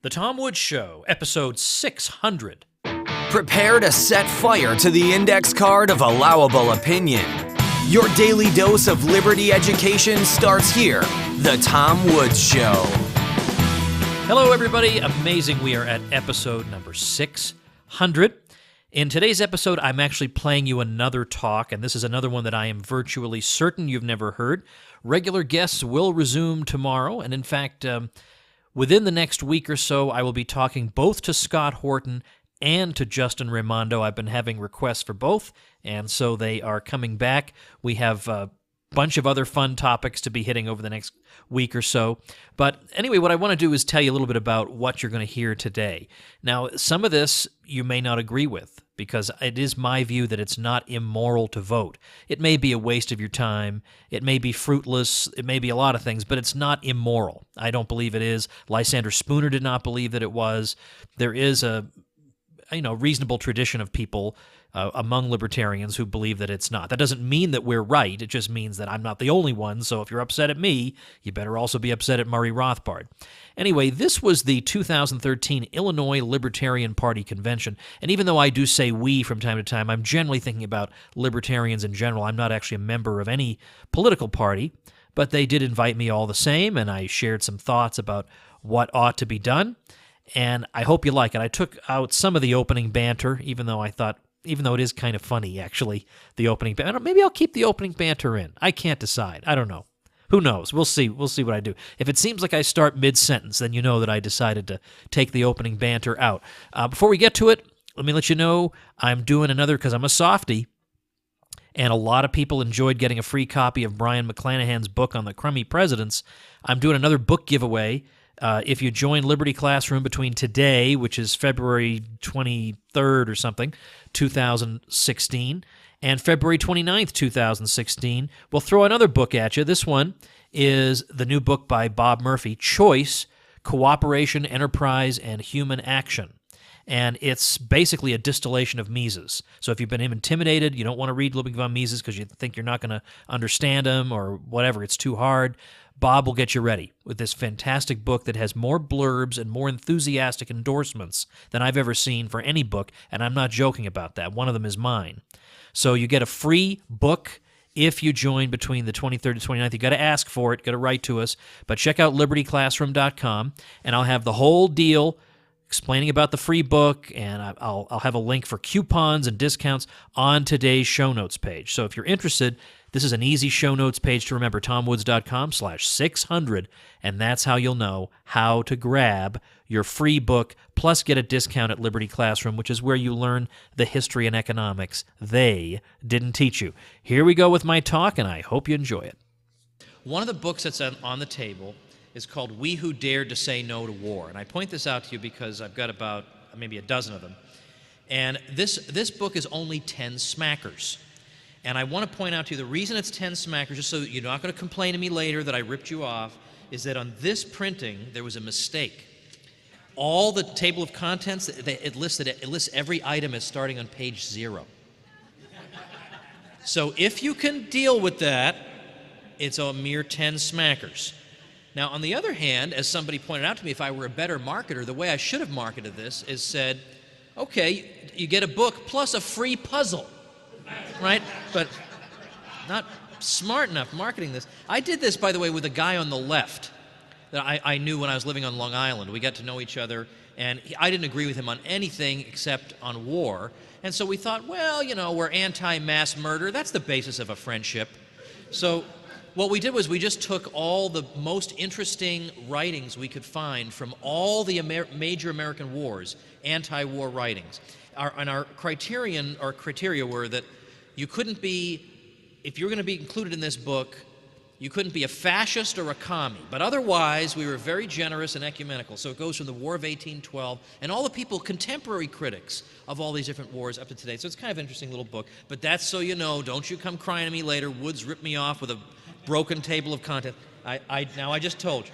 The Tom Woods Show, episode 600. Prepare to set fire to the index card of allowable opinion. Your daily dose of liberty education starts here. The Tom Woods Show. Hello, everybody. Amazing. We are at episode number 600. In today's episode, I'm actually playing you another talk, and this is another one that I am virtually certain you've never heard. Regular guests will resume tomorrow, and in fact, within the next week or so, I will be talking both to Scott Horton and to Justin Raimondo. I've been having requests for both, and so they are coming back. We have a bunch of other fun topics to be hitting over the next week or so. But anyway, what I want to do is tell you a little bit about what you're going to hear today. Now, some of this you may not agree with, because it is my view that it's not immoral to vote. It may be a waste of your time, it may be fruitless, it may be a lot of things, but it's not immoral. I don't believe it is. Lysander Spooner did not believe that it was. There is a reasonable tradition of people among libertarians who believe that it's not. That doesn't mean that we're right. It just means that I'm not the only one, so if you're upset at me, you better also be upset at Murray Rothbard. Anyway, this was the 2013 Illinois Libertarian Party Convention, and even though I do say we from time to time, I'm generally thinking about libertarians in general. I'm not actually a member of any political party, but they did invite me all the same, and I shared some thoughts about what ought to be done, and I hope you like it. I took out some of the opening banter, even though it is kind of funny, actually, the opening banter. Maybe I'll keep the opening banter in. I can't decide. I don't know. Who knows? We'll see. We'll see what I do. If it seems like I start mid-sentence, then you know that I decided to take the opening banter out. Before we get to it, let me let you know I'm doing another, because I'm a softie, and a lot of people enjoyed getting a free copy of Brian McClanahan's book on the crummy presidents. I'm doing another book giveaway. If you join Liberty Classroom between today, which is February 23rd or something, 2016, and February 29th, 2016, we'll throw another book at you. This one is the new book by Bob Murphy, Choice, Cooperation, Enterprise, and Human Action. And it's basically a distillation of Mises. So if you've been intimidated, you don't want to read Ludwig von Mises because you think you're not going to understand him or whatever, it's too hard, Bob will get you ready with this fantastic book that has more blurbs and more enthusiastic endorsements than I've ever seen for any book, and I'm not joking about that. One of them is mine. So you get a free book if you join between the 23rd to 29th. You got to ask for it, got to write to us, but check out libertyclassroom.com, and I'll have the whole deal explaining about the free book, and I'll have a link for coupons and discounts on today's show notes page. So if you're interested, this is an easy show notes page to remember, tomwoods.com/600, and that's how you'll know how to grab your free book, plus get a discount at Liberty Classroom, which is where you learn the history and economics they didn't teach you. Here we go with my talk, and I hope you enjoy it. One of the books that's on the table is called We Who Dared to Say No to War, and I point this out to you because I've got about maybe a dozen of them. And this book is only 10 smackers. And I want to point out to you the reason it's 10 smackers, just so that you're not going to complain to me later that I ripped you off, is that on this printing there was a mistake. All the table of contents, it lists every item as starting on page 0. So if you can deal with that, it's a mere 10 smackers. Now, on the other hand, as somebody pointed out to me, if I were a better marketer, the way I should have marketed this is said, okay, you get a book plus a free puzzle, right? But not smart enough marketing this. I did this, by the way, with a guy on the left that I knew when I was living on Long Island. We got to know each other, and I didn't agree with him on anything except on war. And so we thought, well, we're anti-mass murder. That's the basis of a friendship. So what we did was we just took all the most interesting writings we could find from all the major American wars, anti-war writings. Our criteria were that you couldn't be, if you're going to be included in this book, you couldn't be a fascist or a commie. But otherwise, we were very generous and ecumenical. So it goes from the War of 1812 and all the people, contemporary critics of all these different wars up to today. So it's kind of an interesting little book. But that's so you know, don't you come crying to me later. Woods ripped me off with a broken table of content. Now I just told you.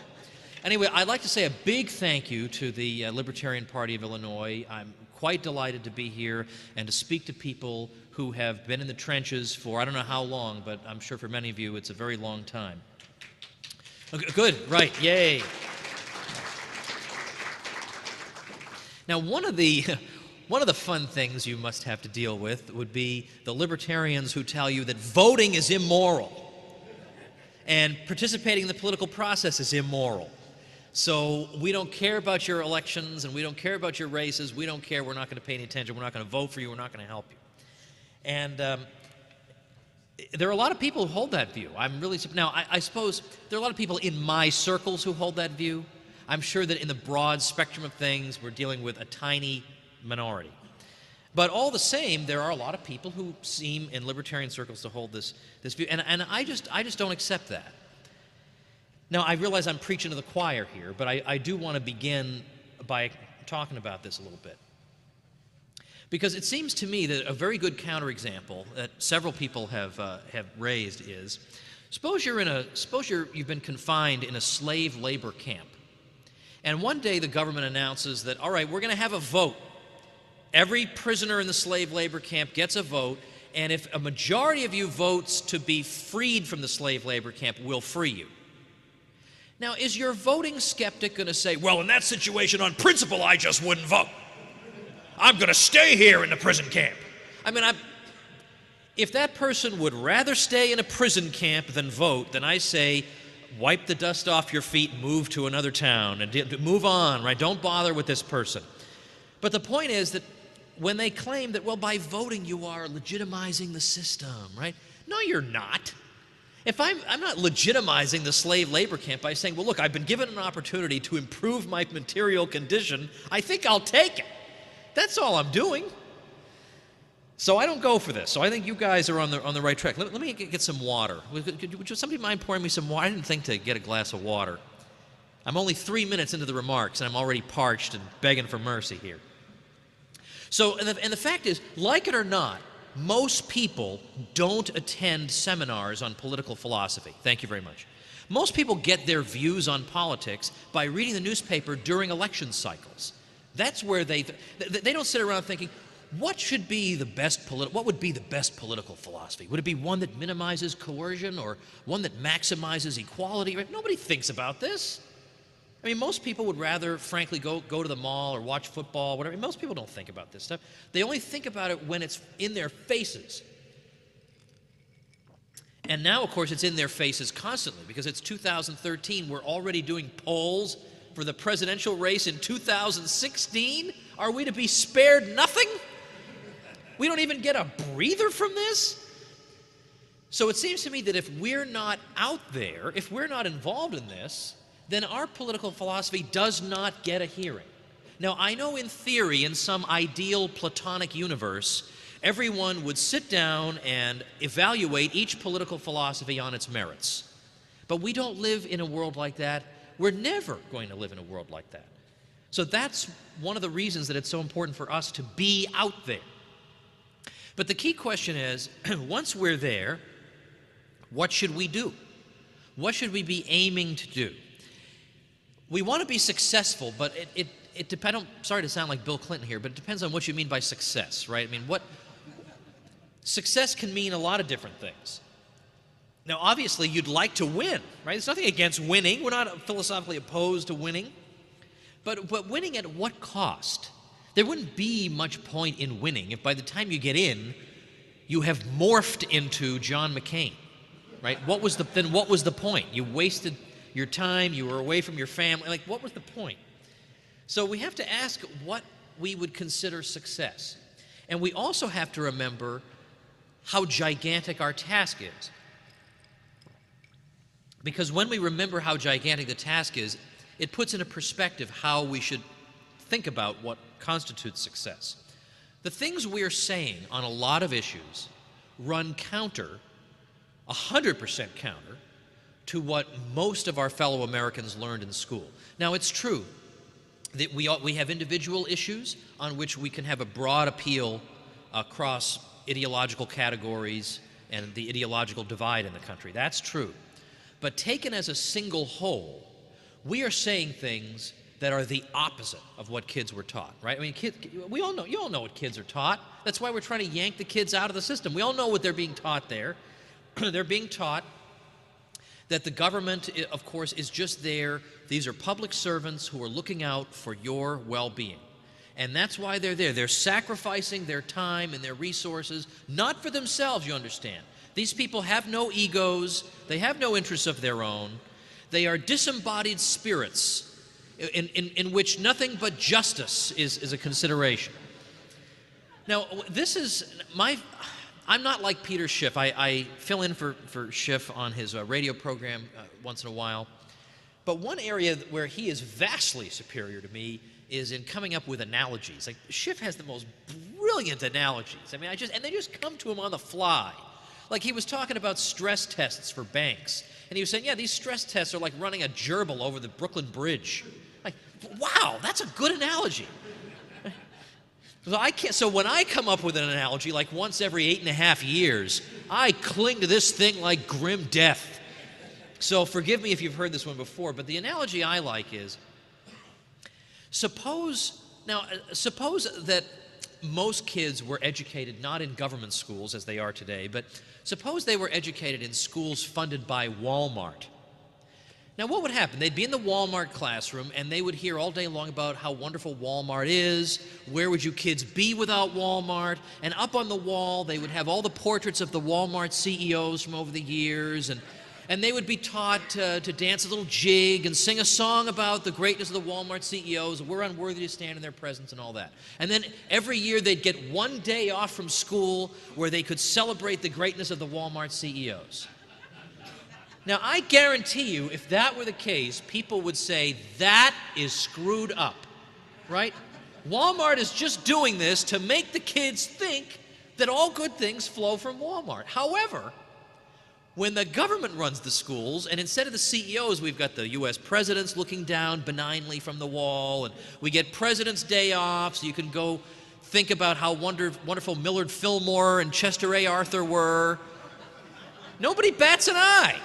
Anyway, I'd like to say a big thank you to the Libertarian Party of Illinois. I'm quite delighted to be here and to speak to people who have been in the trenches for I don't know how long, but I'm sure for many of you it's a very long time. Okay, good, right, yay. Now, one of the one of the fun things you must have to deal with would be the libertarians who tell you that voting is immoral and participating in the political process is immoral. So we don't care about your elections and we don't care about your races. We don't care. We're not going to pay any attention. We're not going to vote for you. We're not going to help you. And there are a lot of people who hold that view. I'm really now. I suppose there are a lot of people in my circles who hold that view. I'm sure that in the broad spectrum of things, we're dealing with a tiny minority. But all the same, there are a lot of people who seem in libertarian circles to hold this view, and I just don't accept that. Now, I realize I'm preaching to the choir here, but I do want to begin by talking about this a little bit. Because it seems to me that a very good counterexample that several people have raised is, suppose you've been confined in a slave labor camp, and one day the government announces that, all right, we're going to have a vote. Every prisoner in the slave labor camp gets a vote, and if a majority of you votes to be freed from the slave labor camp, we'll free you. Now, is your voting skeptic going to say, well, in that situation, on principle, I just wouldn't vote. I'm going to stay here in the prison camp. I mean, if that person would rather stay in a prison camp than vote, then I say, wipe the dust off your feet and move to another town and move on, right? Don't bother with this person. But the point is that when they claim that, well, by voting you are legitimizing the system, right? No, you're not. If I'm not legitimizing the slave labor camp by saying, well, look, I've been given an opportunity to improve my material condition, I think I'll take it. That's all I'm doing. So I don't go for this. So I think you guys are on the right track. Let me get some water. Would somebody mind pouring me some water? I didn't think to get a glass of water. I'm only 3 minutes into the remarks, and I'm already parched and begging for mercy here. So, and the fact is, like it or not, most people don't attend seminars on political philosophy. Thank you very much. Most people get their views on politics by reading the newspaper during election cycles. That's where they don't sit around thinking, what would be the best political philosophy? Would it be one that minimizes coercion or one that maximizes equality? Right? Nobody thinks about this. I mean, most people would rather, frankly, go to the mall or watch football, whatever. Most people don't think about this stuff. They only think about it when it's in their faces. And now, of course, it's in their faces constantly because it's 2013. We're already doing polls for the presidential race in 2016. Are we to be spared nothing? We don't even get a breather from this? So it seems to me that if we're not out there, if we're not involved in this, then our political philosophy does not get a hearing. Now, I know in theory, in some ideal Platonic universe, everyone would sit down and evaluate each political philosophy on its merits. But we don't live in a world like that. We're never going to live in a world like that. So that's one of the reasons that it's so important for us to be out there. But the key question is, once we're there, what should we do? What should we be aiming to do? We want to be successful, but it depends. Sorry to sound like Bill Clinton here, but it depends on what you mean by success, right? I mean, success can mean a lot of different things. Now, obviously, you'd like to win, right? There's nothing against winning. We're not philosophically opposed to winning. But winning at what cost? There wouldn't be much point in winning if by the time you get in, you have morphed into John McCain, right? Then what was the point? You wasted your time, you were away from your family. Like, what was the point? So we have to ask what we would consider success. And we also have to remember how gigantic our task is. Because when we remember how gigantic the task is, it puts into perspective how we should think about what constitutes success. The things we're saying on a lot of issues run counter, 100% counter, to what most of our fellow Americans learned in school. Now, it's true that we have individual issues on which we can have a broad appeal across ideological categories and the ideological divide in the country. That's true. But taken as a single whole, we are saying things that are the opposite of what kids were taught, right? I mean, you all know what kids are taught. That's why we're trying to yank the kids out of the system. We all know what they're being taught there. They're being taught that the government, of course, is just there. These are public servants who are looking out for your well-being. And that's why they're there. They're sacrificing their time and their resources, not for themselves, you understand. These people have no egos. They have no interests of their own. They are disembodied spirits in which nothing but justice is a consideration. Now, this is I'm not like Peter Schiff. I fill in for Schiff on his radio program once in a while. But one area where he is vastly superior to me is in coming up with analogies. Like, Schiff has the most brilliant analogies. I mean, and they just come to him on the fly. Like, he was talking about stress tests for banks. And he was saying, yeah, these stress tests are like running a gerbil over the Brooklyn Bridge. Like, wow, that's a good analogy. So when I come up with an analogy, like once every 8.5 years, I cling to this thing like grim death. So forgive me if you've heard this one before, but the analogy I like is, suppose that most kids were educated not in government schools as they are today, but suppose they were educated in schools funded by Walmart. Now, what would happen? They'd be in the Walmart classroom, and they would hear all day long about how wonderful Walmart is, where would you kids be without Walmart, and up on the wall, they would have all the portraits of the Walmart CEOs from over the years, and they would be taught to dance a little jig and sing a song about the greatness of the Walmart CEOs, we're unworthy to stand in their presence and all that. And then every year, they'd get one day off from school where they could celebrate the greatness of the Walmart CEOs. Now, I guarantee you, if that were the case, people would say, that is screwed up, right? Walmart is just doing this to make the kids think that all good things flow from Walmart. However, when the government runs the schools, and instead of the CEOs, we've got the U.S. presidents looking down benignly from the wall, and we get President's Day off, so you can go think about how wonderful Millard Fillmore and Chester A. Arthur were. Nobody bats an eye.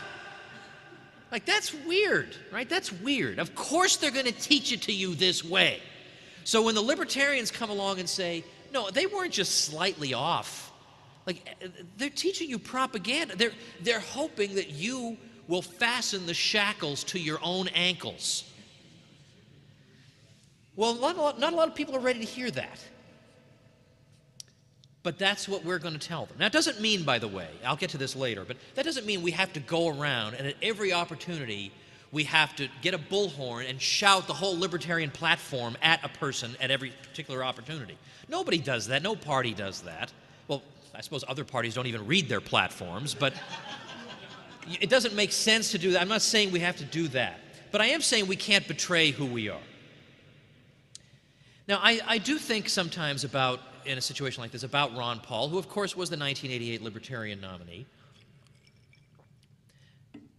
Like, that's weird, right? That's weird. Of course they're going to teach it to you this way. So when the libertarians come along and say, no, they weren't just slightly off. Like, they're teaching you propaganda. They're hoping that you will fasten the shackles to your own ankles. Well, not a lot of people are ready to hear that. But that's what we're going to tell them. Now, it doesn't mean, by the way, I'll get to this later, but that doesn't mean we have to go around and at every opportunity we have to get a bullhorn and shout the whole libertarian platform at a person at every particular opportunity. Nobody does that. No party does that. Well, I suppose other parties don't even read their platforms, but it doesn't make sense to do that. I'm not saying we have to do that, but I am saying we can't betray who we are. Now, I do think sometimes about, in a situation like this, about Ron Paul, who of course was the 1988 Libertarian nominee.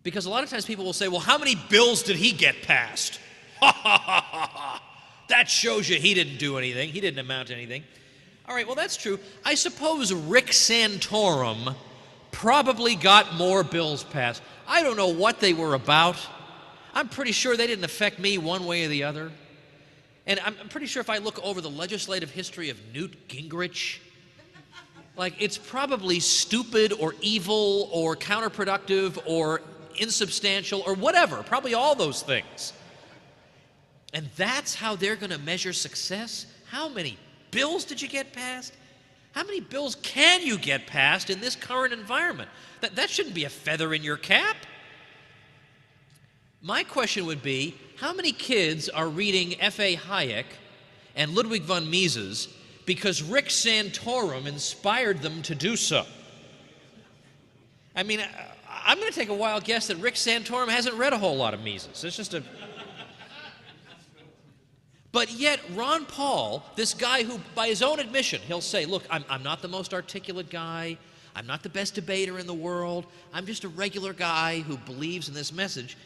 Because a lot of times people will say, well, how many bills did he get passed? Ha ha ha ha ha. That shows you he didn't do anything. He didn't amount to anything. All right, well, that's true. I suppose Rick Santorum probably got more bills passed. I don't know what they were about. I'm pretty sure they didn't affect me one way or the other. And I'm pretty sure if I look over the legislative history of Newt Gingrich, like, it's probably stupid or evil or counterproductive or insubstantial or whatever, probably all those things. And that's how they're going to measure success? How many bills did you get passed? How many bills can you get passed in this current environment? That shouldn't be a feather in your cap. My question would be, how many kids are reading F.A. Hayek and Ludwig von Mises because Rick Santorum inspired them to do so? I mean, I'm going to take a wild guess that Rick Santorum hasn't read a whole lot of Mises. It's just a... But yet, Ron Paul, this guy who, by his own admission, he'll say, look, I'm not the most articulate guy. I'm not the best debater in the world. I'm just a regular guy who believes in this message.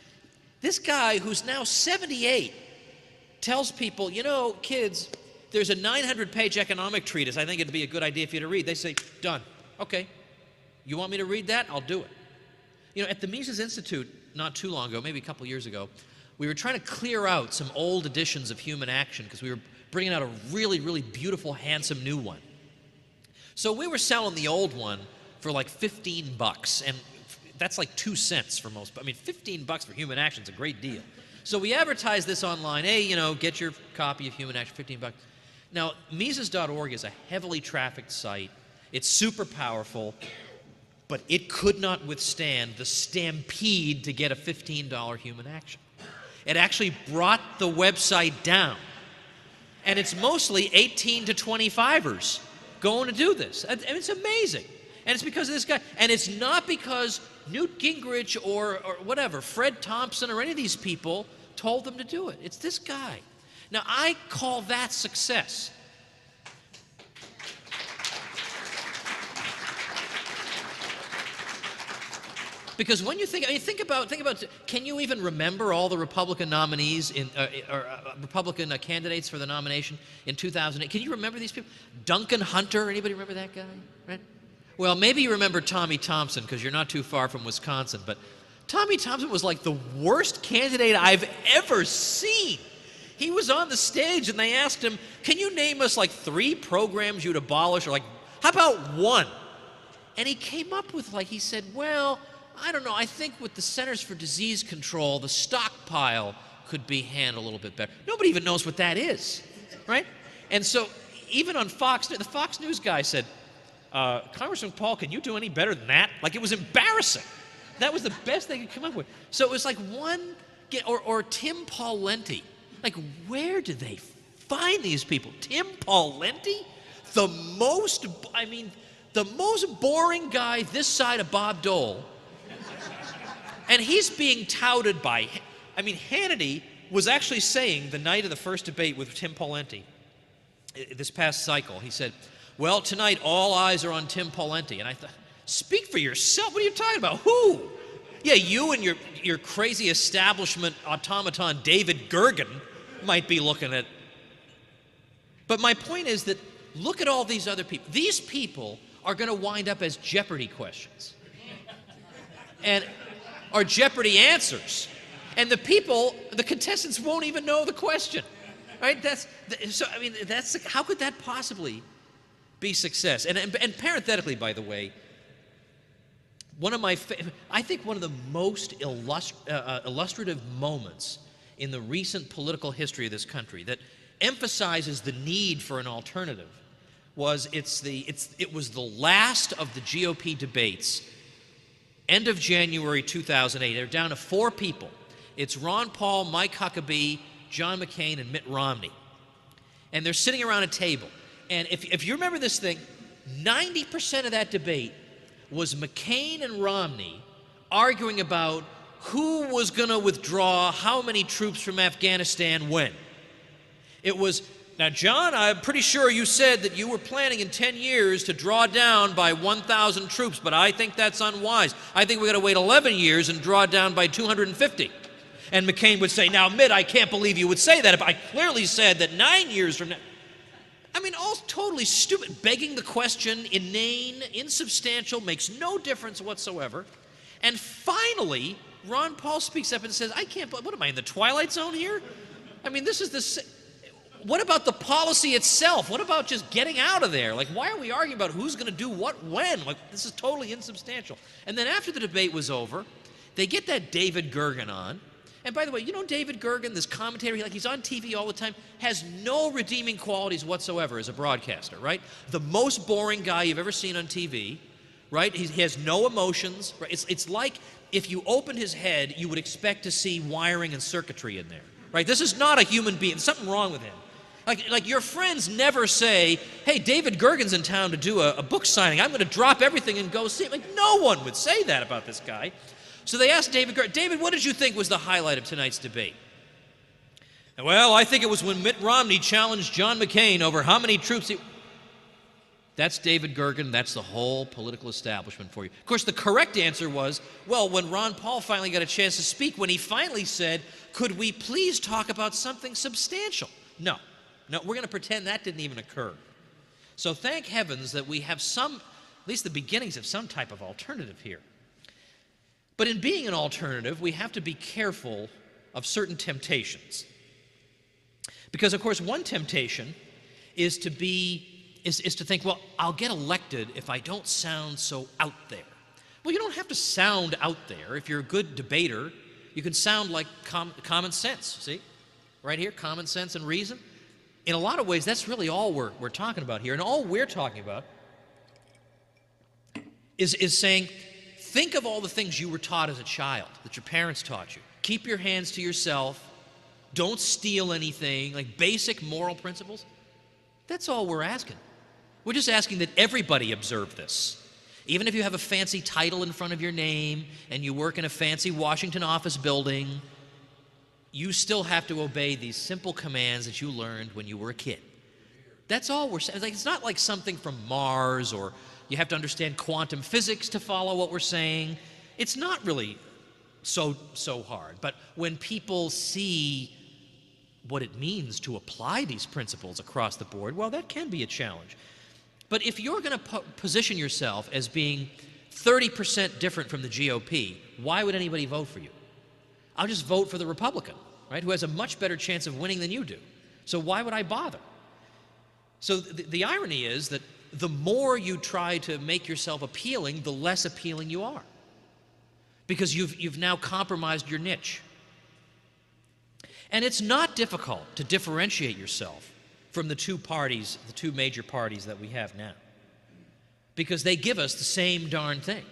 This guy, who's now 78, tells people, you know, kids, there's a 900-page economic treatise I think it'd be a good idea for you to read. They say, done. Okay. You want me to read that? I'll do it. You know, at the Mises Institute, not too long ago, maybe a couple years ago, we were trying to clear out some old editions of Human Action because we were bringing out a really, really beautiful, handsome new one. So we were selling the old one for like $15, and that's like 2 cents for most. I mean, $15 for Human Action is a great deal. So we advertised this online. Hey, you know, get your copy of Human Action, $15. Now, Mises.org is a heavily trafficked site. It's super powerful, but it could not withstand the stampede to get a $15 human action. It actually brought the website down. And it's mostly 18 to 25ers going to do this. And it's amazing. And it's because of this guy. And it's not because Newt Gingrich or whatever, Fred Thompson or any of these people told them to do it. It's this guy. Now, I call that success. Because when you think, think about, can you even remember all the Republican nominees Republican candidates for the nomination in 2008? Can you remember these people? Duncan Hunter, anybody remember that guy? Right? Well, maybe you remember Tommy Thompson because you're not too far from Wisconsin, but Tommy Thompson was like the worst candidate I've ever seen. He was on the stage and they asked him, can you name us like 3 programs you'd abolish, or like, how about 1? And he came up with he said, well, I don't know, I think with the Centers for Disease Control, the stockpile could be handled a little bit better. Nobody even knows what that is, right? And so even on Fox, the Fox News guy said, Congressman Paul, can you do any better than that? Like, it was embarrassing. That was the best they could come up with. So it was like or Tim Pawlenty. Like, where do they find these people? Tim Pawlenty? The most boring guy this side of Bob Dole. And he's being touted by, Hannity was actually saying the night of the first debate with Tim Pawlenty, this past cycle, he said, well, tonight all eyes are on Tim Pawlenty. And I thought, speak for yourself. What are you talking about? Who? Yeah, you and your crazy establishment automaton David Gergen might be looking at. But my point is that look at all these other people. These people are going to wind up as Jeopardy questions. Or Jeopardy answers. And the contestants won't even know the question. Right? How could that possibly be success? And parenthetically, by the way, I think one of the most illustrative moments in the recent political history of this country that emphasizes the need for an alternative was it was the last of the GOP debates, end of January 2008. They're down to 4 people. It's Ron Paul, Mike Huckabee, John McCain, and Mitt Romney. And they're sitting around a table. And if you remember this thing, 90% of that debate was McCain and Romney arguing about who was going to withdraw how many troops from Afghanistan when. It was, now, John, I'm pretty sure you said that you were planning in 10 years to draw down by 1,000 troops, but I think that's unwise. I think we've got to wait 11 years and draw down by 250. And McCain would say, now, Mitt, I can't believe you would say that. If I clearly said that 9 years from now. All totally stupid, begging the question, inane, insubstantial, makes no difference whatsoever. And finally, Ron Paul speaks up and says, I can't, what am I, in the Twilight Zone here? This is what about the policy itself? What about just getting out of there? Like, why are we arguing about who's going to do what when? Like, this is totally insubstantial. And then after the debate was over, they get that David Gergen on. And by the way, David Gergen, this commentator, he's on TV all the time, has no redeeming qualities whatsoever as a broadcaster, right? The most boring guy you've ever seen on TV, right? He has no emotions. Right? It's like if you opened his head, you would expect to see wiring and circuitry in there, right? This is not a human being. There's something wrong with him. Like your friends never say, hey, David Gergen's in town to do a book signing. I'm going to drop everything and go see him. Like, no one would say that about this guy. So they asked David Gergen, David, what did you think was the highlight of tonight's debate? Well, I think it was when Mitt Romney challenged John McCain over how many troops he... That's David Gergen. That's the whole political establishment for you. Of course, the correct answer was, well, when Ron Paul finally got a chance to speak, when he finally said, could we please talk about something substantial? No, we're going to pretend that didn't even occur. So thank heavens that we have at least the beginnings of some type of alternative here. But in being an alternative, we have to be careful of certain temptations. Because, of course, one temptation is to think, well, I'll get elected if I don't sound so out there. Well, you don't have to sound out there. If you're a good debater, you can sound like common sense, see? Right here, common sense and reason. in a lot of ways, that's really all we're talking about here. And all we're talking about is saying, think of all the things you were taught as a child, that your parents taught you. Keep your hands to yourself. Don't steal anything, like basic moral principles. That's all we're asking. We're just asking that everybody observe this. Even if you have a fancy title in front of your name and you work in a fancy Washington office building, you still have to obey these simple commands that you learned when you were a kid. That's all we're saying. It's not like something from Mars, or you have to understand quantum physics to follow what we're saying. It's not really so hard. But when people see what it means to apply these principles across the board, well, that can be a challenge. But if you're going to position yourself as being 30% different from the GOP, why would anybody vote for you? I'll just vote for the Republican, right, who has a much better chance of winning than you do. So why would I bother? So the irony is that the more you try to make yourself appealing, the less appealing you are, because you've now compromised your niche. And it's not difficult to differentiate yourself from the two major parties that we have now, because they give us the same darn thing.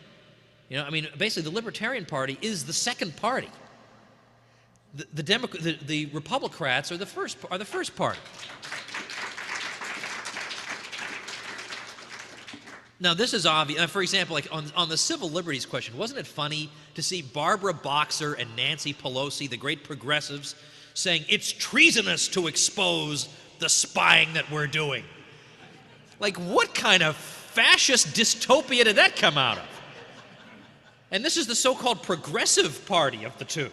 You know, I mean, basically the Libertarian Party is the second party. The Republicrats are the first party. Now, this is obvious. For example, like on the civil liberties question, wasn't it funny to see Barbara Boxer and Nancy Pelosi, the great progressives, saying it's treasonous to expose the spying that we're doing? Like, what kind of fascist dystopia did that come out of? And this is the so-called progressive party of the two.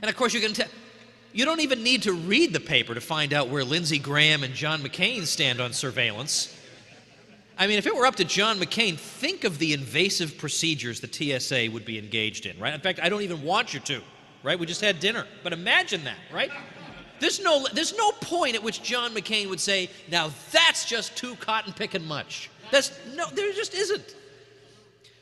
And of course, you don't even need to read the paper to find out where Lindsey Graham and John McCain stand on surveillance. I mean, if it were up to John McCain, think of the invasive procedures the TSA would be engaged in, right? In fact, I don't even want you to, right? We just had dinner. But imagine that, right? There's no point at which John McCain would say, now that's just too cotton-picking much. There just isn't.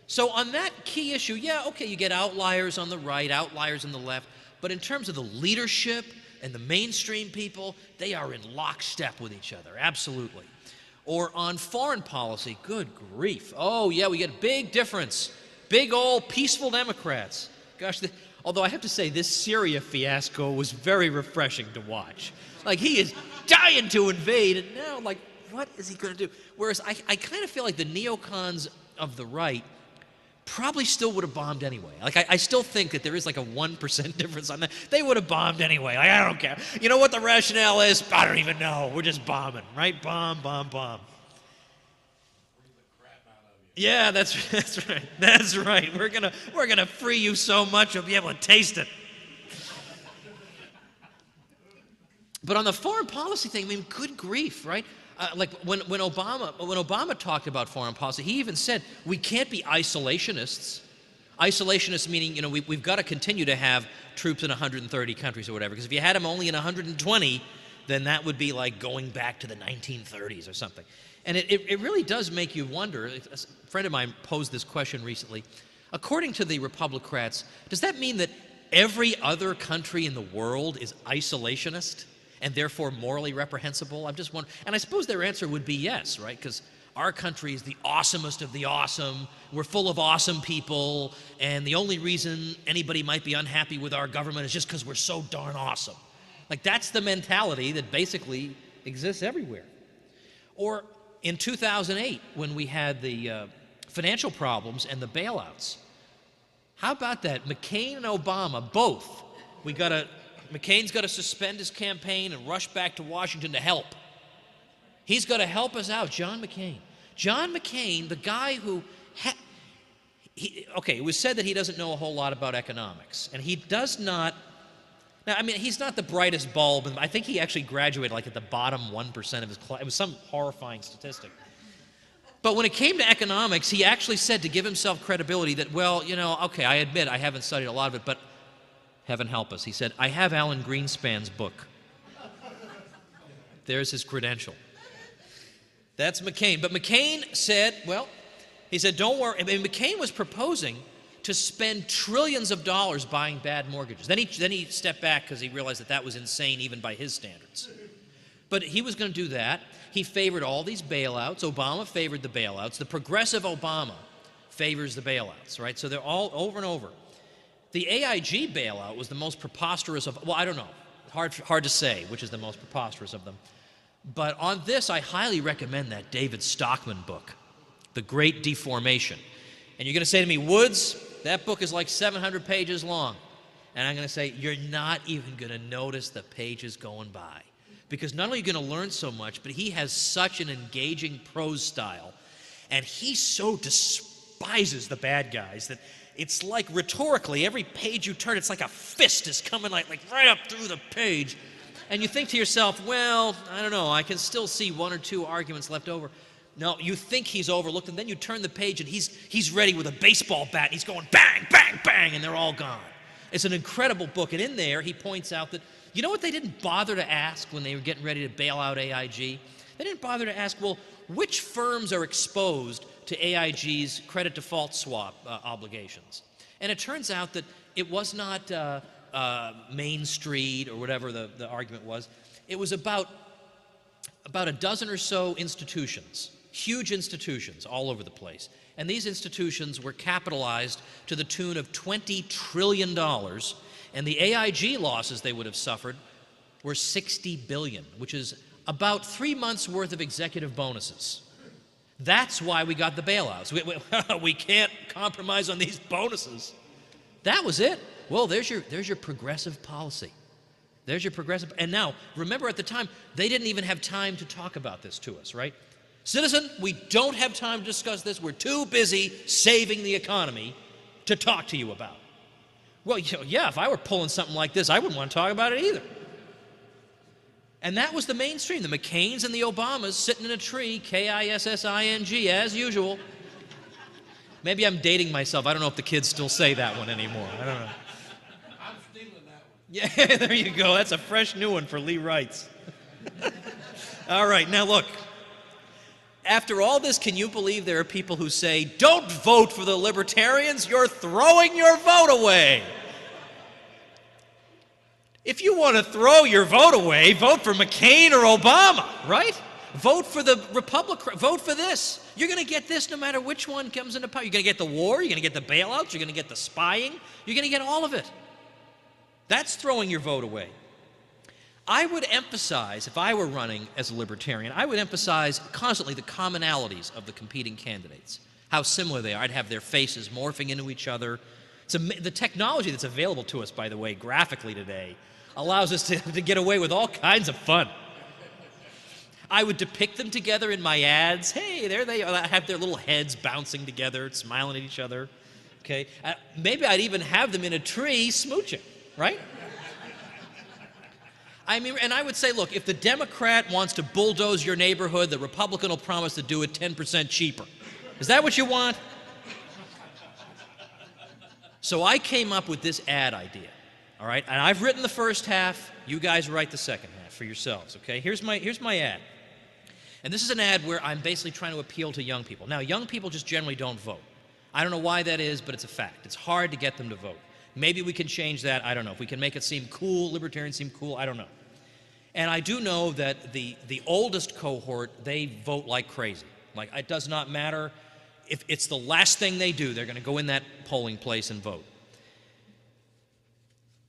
So on that key issue, yeah, okay, you get outliers on the right, outliers on the left, but in terms of the leadership and the mainstream people, they are in lockstep with each other, absolutely. Or on foreign policy, good grief. Oh, yeah, we get a big difference. Big old peaceful Democrats. Gosh, although I have to say, this Syria fiasco was very refreshing to watch. Like, he is dying to invade, and now, like, what is he going to do? Whereas I kind of feel like the neocons of the right probably still would have bombed anyway. Like, I still think that there is like a 1% difference on that. They would have bombed anyway. Like, I don't care. You know what the rationale is? I don't even know. We're just bombing, right? Bomb, bomb, bomb. Yeah, that's right. That's right. We're gonna free you so much you'll be able to taste it. But on the foreign policy thing, I mean, good grief, right? Like when Obama talked about foreign policy, he even said we can't be isolationists. Isolationists meaning, you know, we've got to continue to have troops in 130 countries or whatever. Because if you had them only in 120, then that would be like going back to the 1930s or something. And it really does make you wonder. A friend of mine posed this question recently. According to the Republicrats, does that mean that every other country in the world is isolationist and therefore morally reprehensible? I'm just wondering. And I suppose their answer would be yes, right? Because our country is the awesomest of the awesome. We're full of awesome people. And the only reason anybody might be unhappy with our government is just because we're so darn awesome. Like, that's the mentality that basically exists everywhere. Or in 2008, when we had the financial problems and the bailouts, how about that? McCain and Obama, both. McCain's got to suspend his campaign and rush back to Washington to help. He's got to help us out, John McCain. John McCain, the guy who, it was said that he doesn't know a whole lot about economics, and he does not. Now, I mean, he's not the brightest bulb, and I think he actually graduated like at the bottom 1% of his class. It was some horrifying statistic. But when it came to economics, he actually said, to give himself credibility, that, well, you know, okay, I admit I haven't studied a lot of it, but heaven help us. He said, I have Alan Greenspan's book. There's his credential. That's McCain. But McCain said, well, he said, don't worry. I mean, McCain was proposing to spend trillions of dollars buying bad mortgages. Then he stepped back because he realized that was insane even by his standards. But he was going to do that. He favored all these bailouts. Obama favored the bailouts. The progressive Obama favors the bailouts, right? So they're all over and over. The AIG bailout was the most preposterous of, well, I don't know. Hard to say which is the most preposterous of them. But on this, I highly recommend that David Stockman book, The Great Deformation. And you're going to say to me, Woods, that book is like 700 pages long. And I'm going to say, you're not even going to notice the pages going by. Because not only are you going to learn so much, but he has such an engaging prose style. And he so despises the bad guys that it's like rhetorically, every page you turn, it's like a fist is coming like right up through the page. And you think to yourself, well, I don't know, I can still see one or two arguments left over. No, you think he's overlooked, and then you turn the page and he's ready with a baseball bat, and he's going bang, bang, bang, and they're all gone. It's an incredible book, and in there he points out that, you know what they didn't bother to ask when they were getting ready to bail out AIG? They didn't bother to ask, well, which firms are exposed to AIG's credit default swap obligations? And it turns out that it was not Main Street or whatever the argument was. It was about a dozen or so institutions, huge institutions all over the place. And these institutions were capitalized to the tune of $20 trillion, and the AIG losses they would have suffered were $60 billion, which is about 3 months' worth of executive bonuses. That's why we got the bailouts. We can't compromise on these bonuses. That was it. Well, there's your progressive policy. There's your progressive. And now, remember at the time, they didn't even have time to talk about this to us, right? Citizen, we don't have time to discuss this. We're too busy saving the economy to talk to you about. Well, yeah, if I were pulling something like this, I wouldn't want to talk about it either. And that was the mainstream. The McCains and the Obamas sitting in a tree, K-I-S-S-I-N-G, as usual. Maybe I'm dating myself. I don't know if the kids still say that one anymore. I don't know. I'm stealing that one. Yeah, there you go. That's a fresh new one for Lee Wrights. All right, now look. After all this, can you believe there are people who say, don't vote for the Libertarians, you're throwing your vote away? If you want to throw your vote away, vote for McCain or Obama, right? Vote for the Republican, vote for this. You're going to get this no matter which one comes into power. You're going to get the war, you're going to get the bailouts, you're going to get the spying, you're going to get all of it. That's throwing your vote away. I would emphasize, if I were running as a Libertarian, I would emphasize constantly the commonalities of the competing candidates, how similar they are. I'd have their faces morphing into each other. The technology that's available to us, by the way, graphically today, allows us to get away with all kinds of fun. I would depict them together in my ads. Hey, there they are. I have their little heads bouncing together, smiling at each other. Okay, maybe I'd even have them in a tree smooching, right? I mean, and I would say, look, if the Democrat wants to bulldoze your neighborhood, the Republican will promise to do it 10% cheaper. Is that what you want? So I came up with this ad idea, all right? And I've written the first half. You guys write the second half for yourselves, okay? Here's my ad. And this is an ad where I'm basically trying to appeal to young people. Now, young people just generally don't vote. I don't know why that is, but it's a fact. It's hard to get them to vote. Maybe we can change that. I don't know. If we can make it seem cool, Libertarians seem cool, I don't know. And I do know that the oldest cohort, they vote like crazy. Like, it does not matter if it's the last thing they do, they're going to go in that polling place and vote.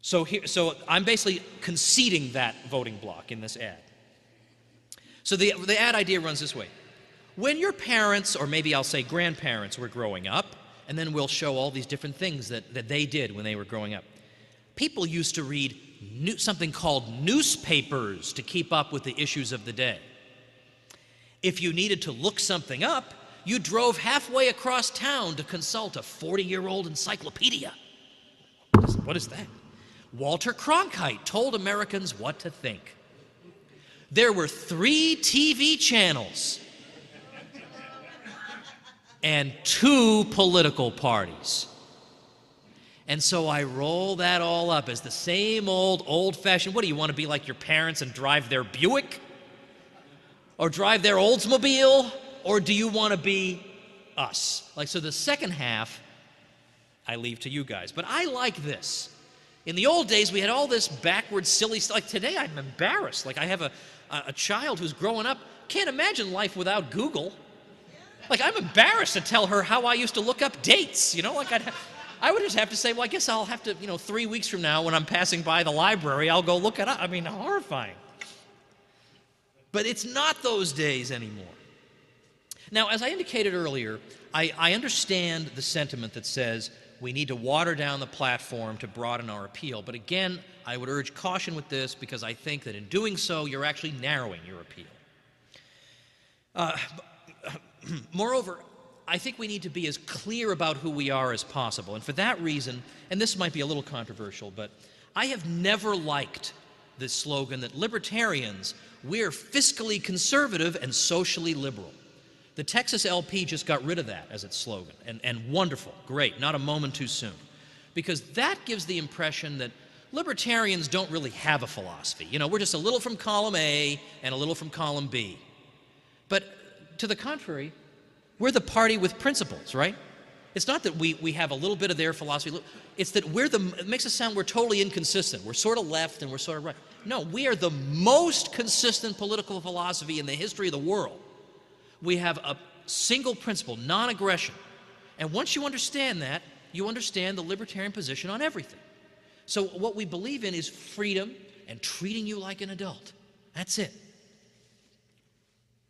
So I'm basically conceding that voting block in this ad. So the ad idea runs this way. When your parents, or maybe I'll say grandparents, were growing up, and then we'll show all these different things that they did when they were growing up. People used to read something called newspapers to keep up with the issues of the day. If you needed to look something up, you drove halfway across town to consult a 40-year-old encyclopedia. What is that? Walter Cronkite told Americans what to think. There were 3 TV channels and 2 political parties. And so I roll that all up as the same old-fashioned, what do you want to be like your parents and drive their Buick? Or drive their Oldsmobile? Or do you want to be us? Like, so the second half, I leave to you guys. But I like this. In the old days, we had all this backward, silly stuff. Like today, I'm embarrassed. Like I have a child who's growing up can't imagine life without Google. Like, I'm embarrassed to tell her how I used to look up dates, you know? Like, I would just have to say, well, I guess I'll have to, 3 weeks from now when I'm passing by the library, I'll go look it up. I mean, horrifying. But it's not those days anymore. Now, as I indicated earlier, I understand the sentiment that says we need to water down the platform to broaden our appeal. But again, I would urge caution with this because I think that in doing so, you're actually narrowing your appeal. Moreover, I think we need to be as clear about who we are as possible. And for that reason, and this might be a little controversial, but I have never liked this slogan that libertarians, we're fiscally conservative and socially liberal. The Texas LP just got rid of that as its slogan, and wonderful, great, not a moment too soon. Because that gives the impression that libertarians don't really have a philosophy. We're just a little from column A and a little from column B. But to the contrary, we're the party with principles, right? It's not that we have a little bit of their philosophy. It's that it makes us sound we're totally inconsistent. We're sort of left and we're sort of right. No, we are the most consistent political philosophy in the history of the world. We have a single principle, non-aggression. And once you understand that, you understand the libertarian position on everything. So what we believe in is freedom and treating you like an adult. That's it.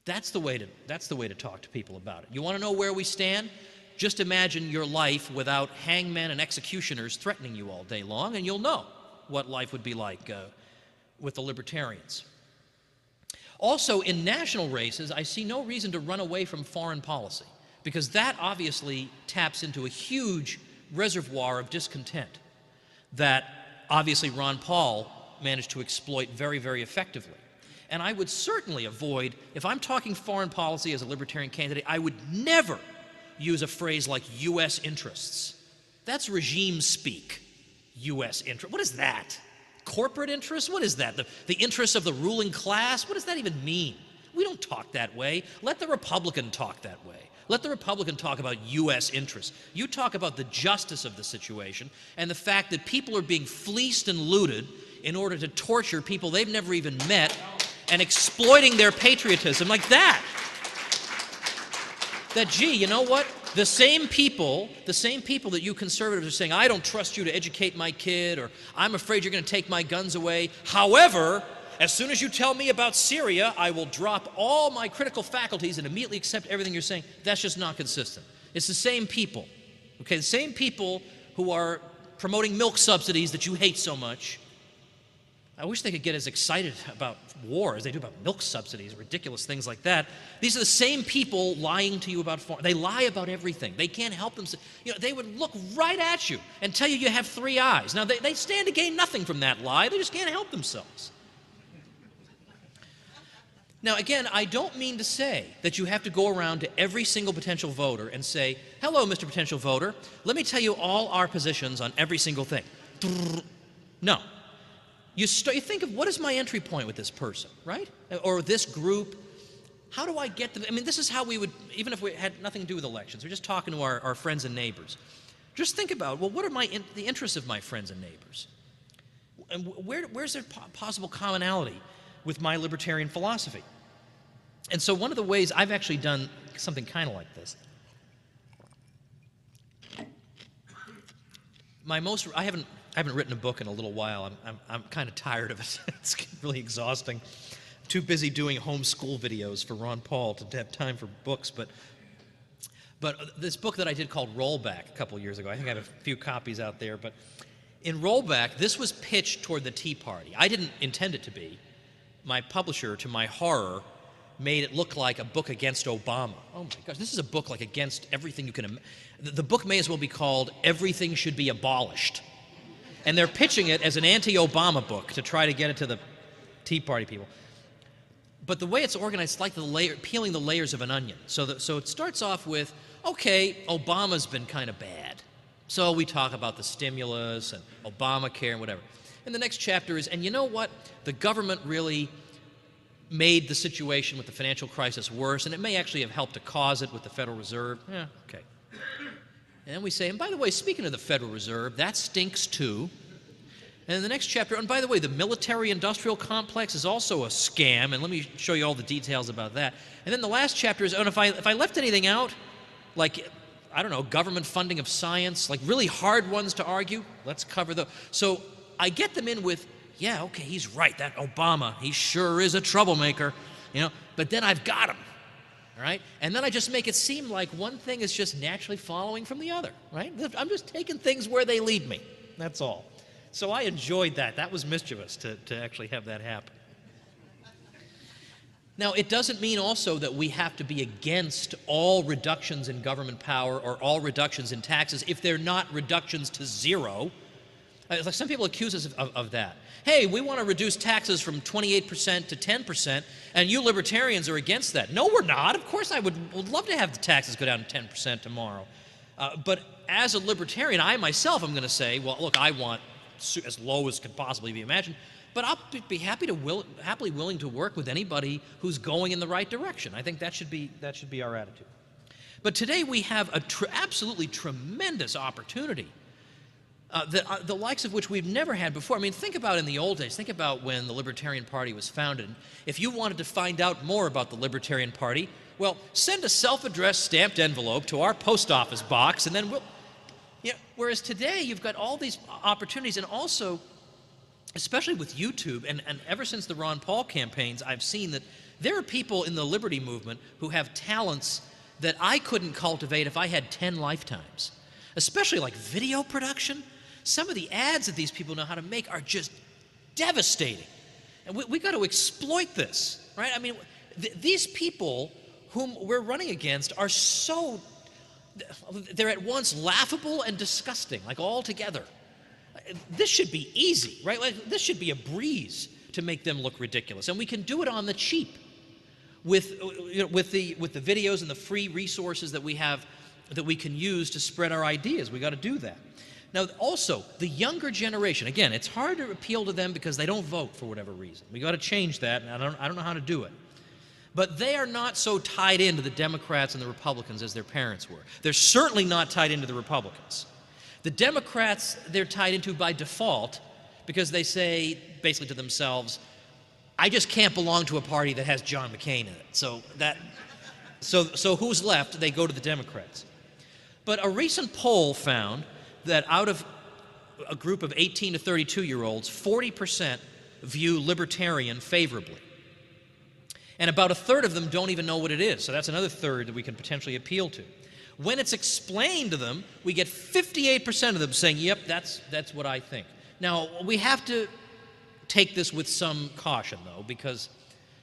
That's the way to talk to people about it. You want to know where we stand? Just imagine your life without hangmen and executioners threatening you all day long, and you'll know what life would be like with the libertarians. Also, in national races, I see no reason to run away from foreign policy, because that obviously taps into a huge reservoir of discontent that obviously Ron Paul managed to exploit very, very effectively. And I would certainly avoid, if I'm talking foreign policy as a libertarian candidate, I would never use a phrase like U.S. interests. That's regime speak, U.S. interest. What is that? Corporate interests? What is that? The interests of the ruling class? What does that even mean? We don't talk that way. Let the Republican talk that way. Let the Republican talk about U.S. interests. You talk about the justice of the situation and the fact that people are being fleeced and looted in order to torture people they've never even met and exploiting their patriotism like that. That, gee, you know what? The same people that you conservatives are saying, I don't trust you to educate my kid, or I'm afraid you're going to take my guns away. However, as soon as you tell me about Syria, I will drop all my critical faculties and immediately accept everything you're saying. That's just not consistent. It's the same people, okay? The same people who are promoting milk subsidies that you hate so much. I wish they could get as excited about war as they do about milk subsidies, ridiculous things like that. These are the same people lying to you about foreign. They lie about everything. They can't help themselves. They would look right at you and tell you have 3 eyes. Now, they stand to gain nothing from that lie. They just can't help themselves. Now, again, I don't mean to say that you have to go around to every single potential voter and say, hello, Mr. Potential Voter, let me tell you all our positions on every single thing. No. You think of, what is my entry point with this person, right? Or this group? How do I get them? I mean, this is how we would, even if we had nothing to do with elections, we're just talking to our friends and neighbors. Just think about, well, what are the interests of my friends and neighbors? And where's there possible commonality with my libertarian philosophy? And so one of the ways I've actually done something kind of like this. I haven't written a book in a little while. I'm kind of tired of it. It's really exhausting. I'm too busy doing homeschool videos for Ron Paul to have time for books. But this book that I did called Rollback a couple years ago, I think I have a few copies out there. But in Rollback, this was pitched toward the Tea Party. I didn't intend it to be. My publisher, to my horror, made it look like a book against Obama. Oh my gosh, this is a book like against everything you can imagine. The book may as well be called Everything Should Be Abolished. And they're pitching it as an anti-Obama book to try to get it to the Tea Party people. But the way it's organized, it's like peeling the layers of an onion. So it starts off with, okay, Obama's been kind of bad. So we talk about the stimulus and Obamacare and whatever. And the next chapter is, and you know what? The government really made the situation with the financial crisis worse, and it may actually have helped to cause it with the Federal Reserve. Yeah, okay. And then we say, and by the way, speaking of the Federal Reserve, that stinks too. And in the next chapter, and by the way, the military-industrial complex is also a scam, and let me show you all the details about that. And then the last chapter is, and if I left anything out, like, I don't know, government funding of science, like really hard ones to argue, let's cover those. So I get them in with, yeah, okay, he's right, that Obama, he sure is a troublemaker, you know, but then I've got him, all right? And then I just make it seem like one thing is just naturally following from the other, right? I'm just taking things where they lead me, that's all. So I enjoyed that. That was mischievous to actually have that happen. Now, it doesn't mean also that we have to be against all reductions in government power or all reductions in taxes if they're not reductions to zero. Like some people accuse us of that. Hey, we want to reduce taxes from 28% to 10%, and you libertarians are against that. No, we're not. Of course I would love to have the taxes go down to 10% tomorrow. But as a libertarian, I myself am going to say, well, look, I want as low as can possibly be imagined, but I'll be happily willing to work with anybody who's going in the right direction. I think that should be our attitude. But today we have a absolutely tremendous opportunity, the likes of which we've never had before. I mean, think about in the old days. Think about when the Libertarian Party was founded. If you wanted to find out more about the Libertarian Party, well, send a self-addressed stamped envelope to our post office box, and then we'll. Yeah, whereas today you've got all these opportunities, and also, especially with YouTube, and ever since the Ron Paul campaigns, I've seen that there are people in the liberty movement who have talents that I couldn't cultivate if I had 10 lifetimes, especially like video production. Some of the ads that these people know how to make are just devastating, and we got to exploit this, right? I mean, these people whom we're running against are so... they're at once laughable and disgusting, like all together. This should be easy, right? Like, this should be a breeze to make them look ridiculous, and we can do it on the cheap with the videos and the free resources that we have that we can use to spread our ideas. We got to do that. Now, also the younger generation. Again, it's hard to appeal to them because they don't vote for whatever reason. We got to change that, and I don't know how to do it. But they are not so tied into the Democrats and the Republicans as their parents were. They're certainly not tied into the Republicans. The Democrats, they're tied into by default because they say basically to themselves, I just can't belong to a party that has John McCain in it. So who's left? They go to the Democrats. But a recent poll found that out of a group of 18 to 32-year-olds, 40% view Libertarian favorably. And about a third of them don't even know what it is. So that's another third that we can potentially appeal to. When it's explained to them, we get 58% of them saying, yep, that's what I think. Now, we have to take this with some caution, though, because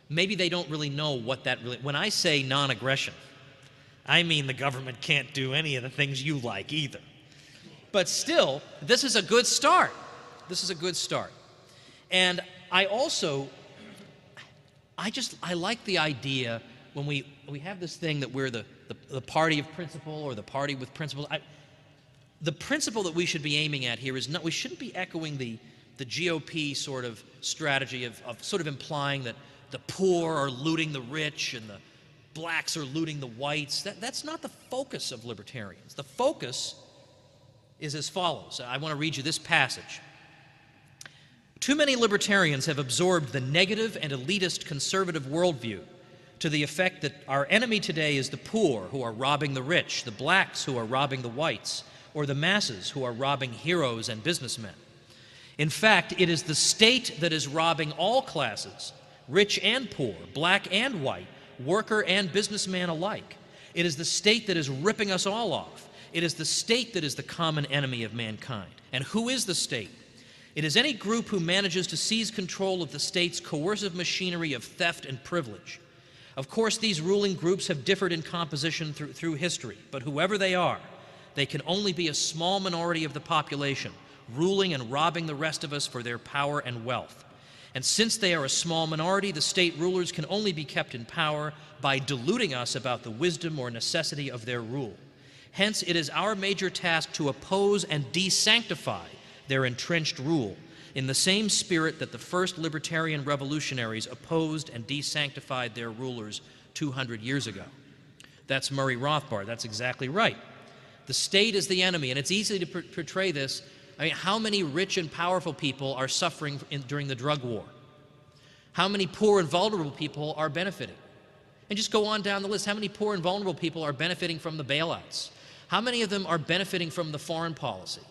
maybe they don't really know what that really... When I say non-aggression, I mean the government can't do any of the things you like either. But still, this is a good start. This is a good start. And I also... I like the idea when we have this thing that we're the party of principle or the party with principles. The principle that we should be aiming at here is not, we shouldn't be echoing the GOP sort of strategy of sort of implying that the poor are looting the rich and the blacks are looting the whites. That's not the focus of libertarians. The focus is as follows. I want to read you this passage. Too many libertarians have absorbed the negative and elitist conservative worldview to the effect that our enemy today is the poor who are robbing the rich, the blacks who are robbing the whites, or the masses who are robbing heroes and businessmen. In fact, it is the state that is robbing all classes, rich and poor, black and white, worker and businessman alike. It is the state that is ripping us all off. It is the state that is the common enemy of mankind. And who is the state? It is any group who manages to seize control of the state's coercive machinery of theft and privilege. Of course, these ruling groups have differed in composition through history, but whoever they are, they can only be a small minority of the population, ruling and robbing the rest of us for their power and wealth. And since they are a small minority, the state rulers can only be kept in power by deluding us about the wisdom or necessity of their rule. Hence, it is our major task to oppose and desanctify their entrenched rule, in the same spirit that the first libertarian revolutionaries opposed and desanctified their rulers 200 years ago. That's Murray Rothbard. That's exactly right. The state is the enemy, and it's easy to portray this I mean, how many rich and powerful people are suffering during the drug war? How many poor and vulnerable people are benefiting? And just go on down the list. How many poor and vulnerable people are benefiting from the bailouts? How many of them are benefiting from the foreign policy,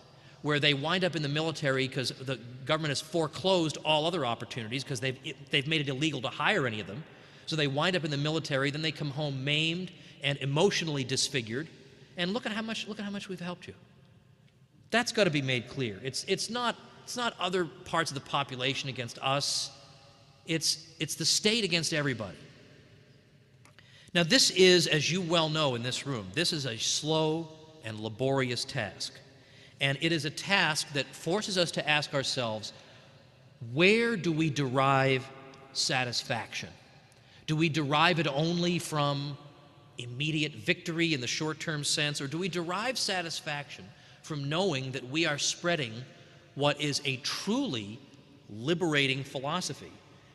where they wind up in the military because the government has foreclosed all other opportunities because they've made it illegal to hire any of them. So they wind up in the military, then they come home maimed and emotionally disfigured. And look at how much we've helped you. That's got to be made clear. It's not other parts of the population against us. It's the state against everybody. Now, this is, as you well know in this room, this is a slow and laborious task. And it is a task that forces us to ask ourselves, where do we derive satisfaction? Do we derive it only from immediate victory in the short-term sense, or do we derive satisfaction from knowing that we are spreading what is a truly liberating philosophy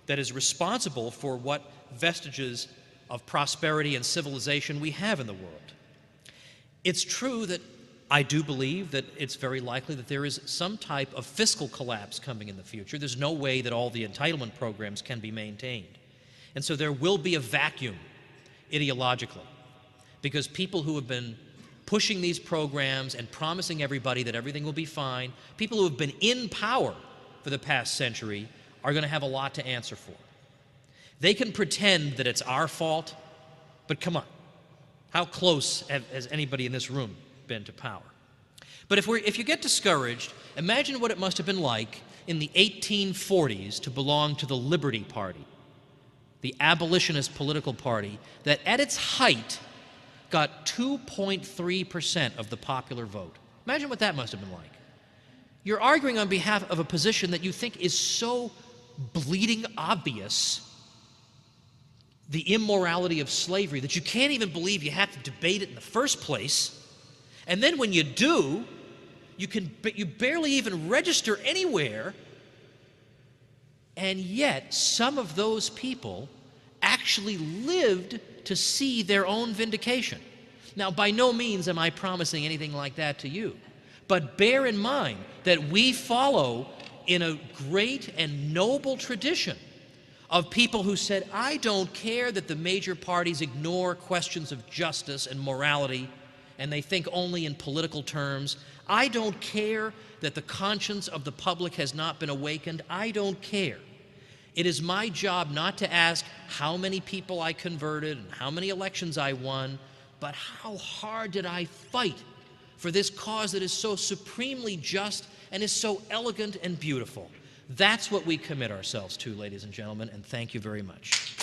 that is responsible for what vestiges of prosperity and civilization we have in the world? It's true that I do believe that it's very likely that there is some type of fiscal collapse coming in the future. There's no way that all the entitlement programs can be maintained. And so there will be a vacuum ideologically, because people who have been pushing these programs and promising everybody that everything will be fine, people who have been in power for the past century, are going to have a lot to answer for. They can pretend that it's our fault, but come on, how close has anybody in this room been to power? But if you get discouraged, imagine what it must have been like in the 1840s to belong to the Liberty Party, the abolitionist political party that at its height got 2.3% of the popular vote. Imagine what that must have been like. You're arguing on behalf of a position that you think is so bleeding obvious, the immorality of slavery, that you can't even believe you have to debate it in the first place. And then when you do, you barely even register anywhere. And yet, some of those people actually lived to see their own vindication. Now, by no means am I promising anything like that to you, but bear in mind that we follow in a great and noble tradition of people who said, I don't care that the major parties ignore questions of justice and morality, and they think only in political terms. I don't care that the conscience of the public has not been awakened. I don't care. It is my job not to ask how many people I converted and how many elections I won, but how hard did I fight for this cause that is so supremely just and is so elegant and beautiful. That's what we commit ourselves to, ladies and gentlemen, and thank you very much.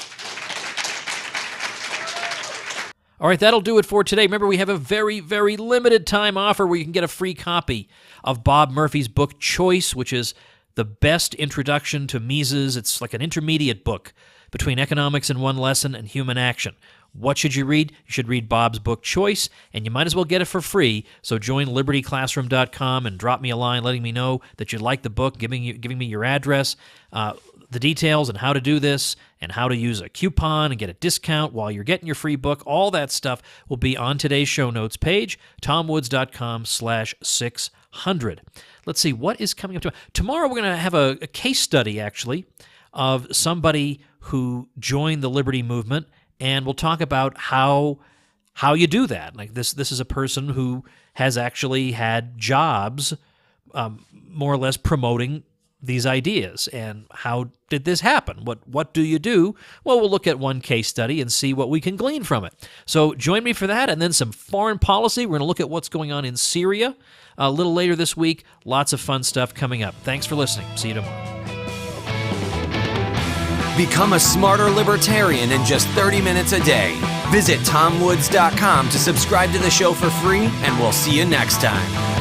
All right, that'll do it for today. Remember, we have a very, very limited time offer where you can get a free copy of Bob Murphy's book, Choice, which is the best introduction to Mises. It's like an intermediate book between economics in one lesson and human action. What should you read? You should read Bob's book, Choice, and you might as well get it for free. So join libertyclassroom.com and drop me a line letting me know that you like the book, giving me your address, the details on how to do this, and how to use a coupon and get a discount while you're getting your free book. All that stuff will be on today's show notes page, tomwoods.com/600. Let's see, what is coming up tomorrow? Tomorrow we're going to have a case study, actually, of somebody who joined the Liberty Movement, and we'll talk about how you do that. Like this is a person who has actually had jobs more or less promoting these ideas. And how did this happen? What do you do? Well, we'll look at one case study and see what we can glean from it. So join me for that, and then some foreign policy. We're going to look at what's going on in Syria a little later this week. Lots of fun stuff coming up. Thanks for listening. See you tomorrow. Become a smarter libertarian in just 30 minutes a day. Visit tomwoods.com to subscribe to the show for free, and we'll see you next time.